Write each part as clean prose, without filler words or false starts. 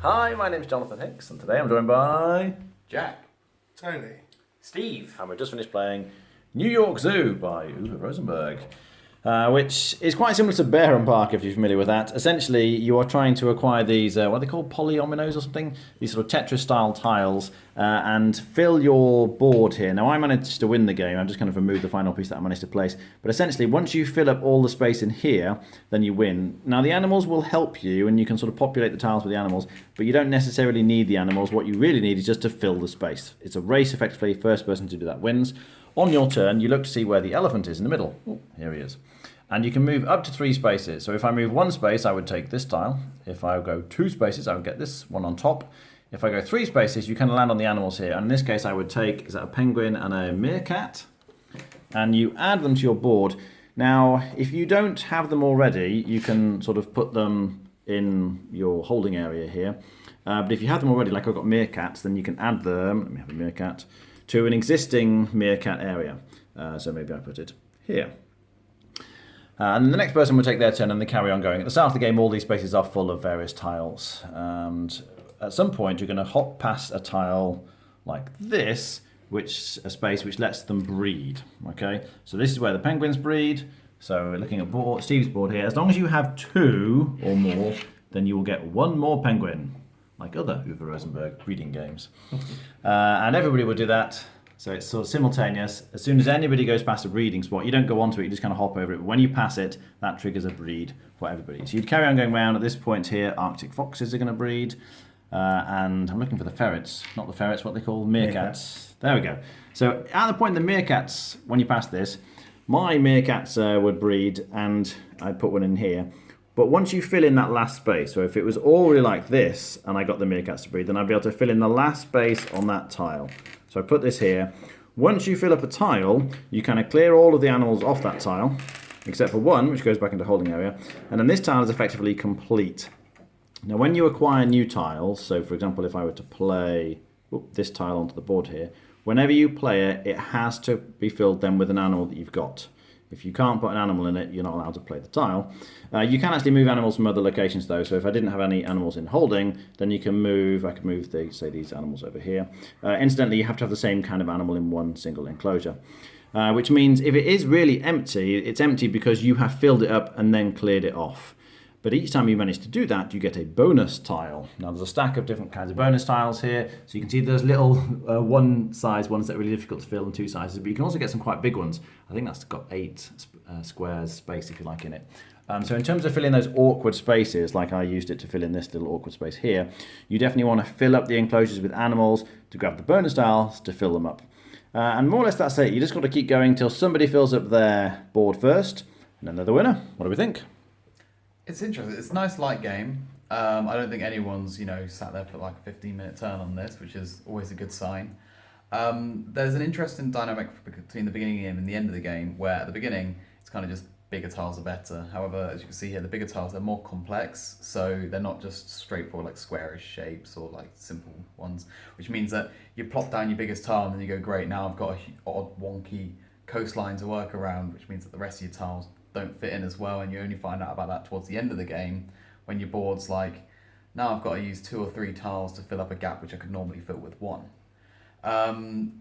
Hi, my name's Jonathan Hicks, and today I'm joined by Jack. Tony. Steve. and we've just finished playing New York Zoo by Uwe Rosenberg, which is quite similar to Bareham Park, if you're familiar with that. Essentially, you are trying to acquire these, what are they called, polyominoes or something? These sort of Tetris-style tiles, and fill your board here. Now, I managed to win the game. I've just kind of removed the final piece that I managed to place. But essentially, once you fill up all the space in here, then you win. Now, the animals will help you, and you can sort of populate the tiles with the animals, but you don't necessarily need the animals. What you really need is just to fill the space. It's a race, effectively. First person to do that wins. On your turn, you look to see where the elephant is in the middle. Oh, here he is. And you can move up to 3 spaces. So if I move 1 space, I would take this tile. If I go 2 spaces, I would get this one on top. If I go 3 spaces, you can land on the animals here. And in this case, I would take, is that a penguin and a meerkat? And you add them to your board. Now, if you don't have them already, you can sort of put them in your holding area here. But if you have them already, like I've got meerkats, then you can add them, let me have a meerkat, to an existing meerkat area. So maybe I put it here. And the next person will take their turn and they carry on going. At the start of the game, all these spaces are full of various tiles. And at some point, you're going to hop past a tile like this, a space which lets them breed. Okay, so this is where the penguins breed. So we're looking at Steve's board here. As long as you have 2 or more, then you will get 1 more penguin, like other Uwe Rosenberg breeding games. And everybody will do that. So it's sort of simultaneous. As soon as anybody goes past a breeding spot, you don't go onto it, you just kind of hop over it. But when you pass it, that triggers a breed for everybody. So you'd carry on going around. At this point here, Arctic foxes are going to breed. And I'm looking for the ferrets. Not the ferrets, what they call meerkats. There we go. So at the point the meerkats, when you pass this, my meerkats would breed, and I'd put one in here. But once you fill in that last space, so if it was already like this, and I got the meerkats to breed, then I'd be able to fill in the last space on that tile. So I put this here. Once you fill up a tile, you kind of clear all of the animals off that tile, except for 1, which goes back into holding area. And then this tile is effectively complete. Now, when you acquire new tiles, so for example, if I were to play this tile onto the board here, whenever you play it, it has to be filled then with an animal that you've got. If you can't put an animal in it, you're not allowed to play the tile. You can actually move animals from other locations though, so if I didn't have any animals in holding, then you can move, I could move, say, these animals over here. Incidentally, you have to have the same kind of animal in one single enclosure. Which means if it is really empty, it's empty because you have filled it up and then cleared it off. But each time you manage to do that, you get a bonus tile. Now there's a stack of different kinds of bonus tiles here. So you can see there's little 1 size ones that are really difficult to fill in 2 sizes, but you can also get some quite big ones. I think that's got 8 squares space, if you like, in it. So in terms of filling those awkward spaces, like I used it to fill in this little awkward space here, you definitely want to fill up the enclosures with animals to grab the bonus tiles to fill them up. And more or less that's it. You just got to keep going till somebody fills up their board first, and then they're the winner. What do we think? It's interesting. It's a nice light game. I don't think anyone's, sat there for like a 15-minute turn on this, which is always a good sign. There's an interesting dynamic between the beginning of the game and the end of the game, where at the beginning, it's kind of just bigger tiles are better. However, as you can see here, the bigger tiles, they're more complex, so they're not just straightforward like squarish shapes or like simple ones, which means that you plop down your biggest tile and then you go, great, now I've got an odd, wonky coastline to work around, which means that the rest of your tiles don't fit in as well, and you only find out about that towards the end of the game when your board's like, now I've got to use 2 or 3 tiles to fill up a gap which I could normally fill with 1.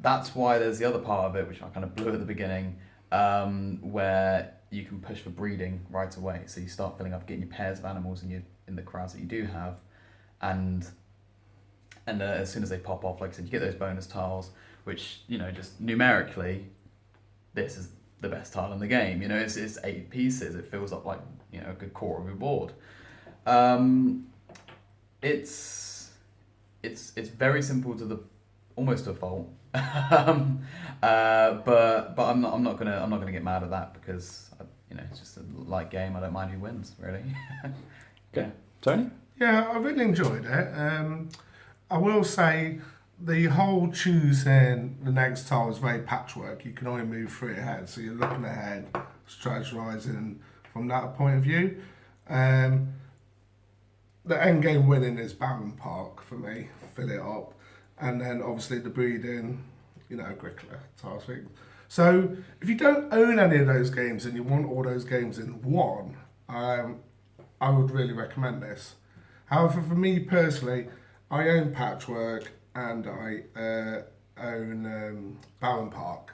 That's why there's the other part of it, which I kind of blew at the beginning, where you can push for breeding right away. So you start filling up, getting your pairs of animals in the crowds that you do have, and as soon as they pop off, like I said, you get those bonus tiles, which just numerically, this is the best tile in the game. It's 8 pieces. It fills up like a good quarter of your board. It's very simple to almost to a fault. But I'm not gonna get mad at that because it's just a light game. I don't mind who wins really. Okay, Tony. Yeah, I really enjoyed it. I will say the whole choosing the next tile is very patchwork. You can only move 3 ahead, so you're looking ahead, strategizing from that point of view. The end game winning is Barron Park for me. Fill it up, and then obviously the breeding, Agricola tiles thing. So if you don't own any of those games and you want all those games in one, I would really recommend this. However, for me personally, I own Patchwork and I own Barron Park.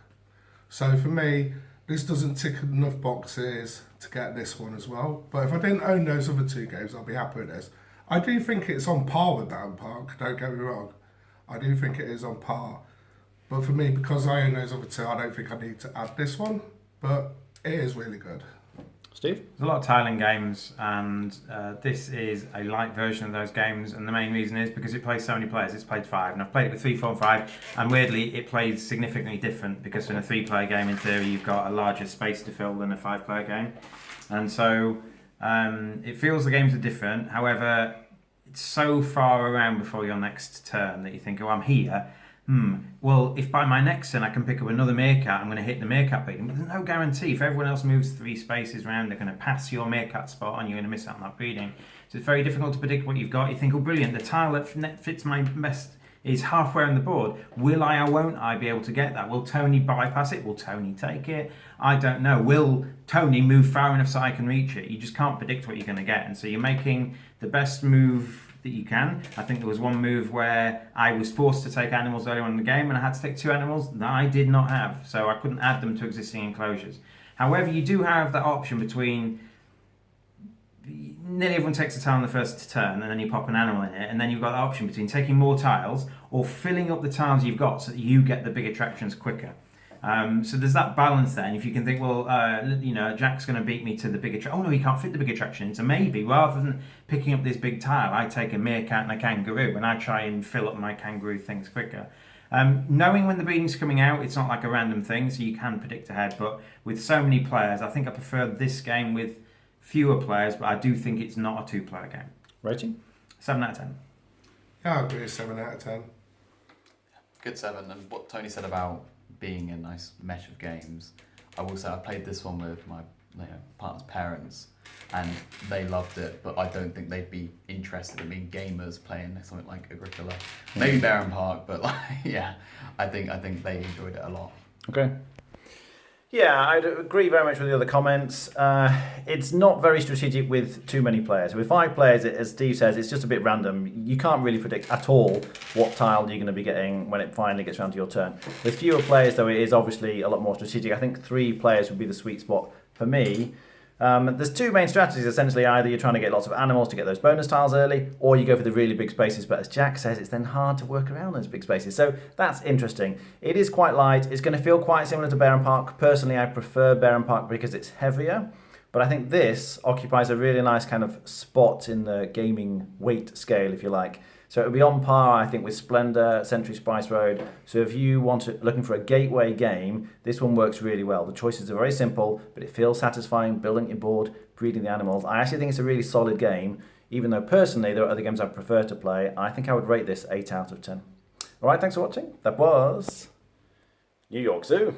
So for me, this doesn't tick enough boxes to get this one as well. But if I didn't own those other two games, I'll be happy with this. I do think it's on par with Barron Park, don't get me wrong. I do think it is on par. But for me, because I own those other two, I don't think I need to add this one. But it is really good. Steve? There's a lot of tiling games, and this is a light version of those games, and the main reason is because it plays so many players. It's played 5, and I've played it with 3, 4, and 5, and weirdly it plays significantly different, because in a 3-player game, in theory, you've got a larger space to fill than a 5-player game, and so it feels the games are different. However, it's so far around before your next turn that you think, oh, I'm here. Well, if by my next turn I can pick up another meerkat, I'm going to hit the meerkat breeding. But there's no guarantee. If everyone else moves 3 spaces around, they're going to pass your meerkat spot and you're going to miss out on that breeding. So it's very difficult to predict what you've got. You think, oh, brilliant, the tile that fits my best is halfway on the board. Will I or won't I be able to get that? Will Tony bypass it? Will Tony take it? I don't know. Will Tony move far enough so I can reach it? You just can't predict what you're going to get. And so you're making the best move that you can. I think there was one move where I was forced to take animals early on in the game and I had to take 2 animals that I did not have, so I couldn't add them to existing enclosures. However, you do have that option between nearly everyone takes a tile on the first turn and then you pop an animal in it, and then you've got the option between taking more tiles or filling up the tiles you've got so that you get the big attractions quicker. So there's that balance there, and if you can think, well, Jack's going to beat me to the big attraction. Oh no, he can't fit the big attraction in. So maybe rather than picking up this big tile, I take a meerkat and a kangaroo, and I try and fill up my kangaroo things quicker. Knowing when the breeding's coming out, it's not like a random thing, so you can predict ahead. But with so many players, I think I prefer this game with fewer players, but I do think it's not a 2-player game. Rating? 7 out of 10. Yeah, I agree with 7 out of 10. Good 7. And what Tony said about being a nice mesh of games, I will say I played this one with my partner's parents and they loved it, but I don't think they'd be interested in being gamers playing something like Agricola. Maybe Barron Park, but I think they enjoyed it a lot. Okay. Yeah, I'd agree very much with the other comments. It's not very strategic with too many players. With 5 players, as Steve says, it's just a bit random. You can't really predict at all what tile you're going to be getting when it finally gets around to your turn. With fewer players, though, it is obviously a lot more strategic. I think 3 players would be the sweet spot for me. There's 2 main strategies, essentially. Either you're trying to get lots of animals to get those bonus tiles early, or you go for the really big spaces, but as Jack says, it's then hard to work around those big spaces. So that's interesting. It is quite light. It's going to feel quite similar to Barron Park. Personally, I prefer Barron Park because it's heavier, but I think this occupies a really nice kind of spot in the gaming weight scale, if you like. So it would be on par, I think, with Splendor, Century Spice Road. So if you looking for a gateway game, this one works really well. The choices are very simple, but it feels satisfying, building your board, breeding the animals. I actually think it's a really solid game, even though personally there are other games I prefer to play. I think I would rate this 8 out of 10. All right, thanks for watching. That was New York Zoo.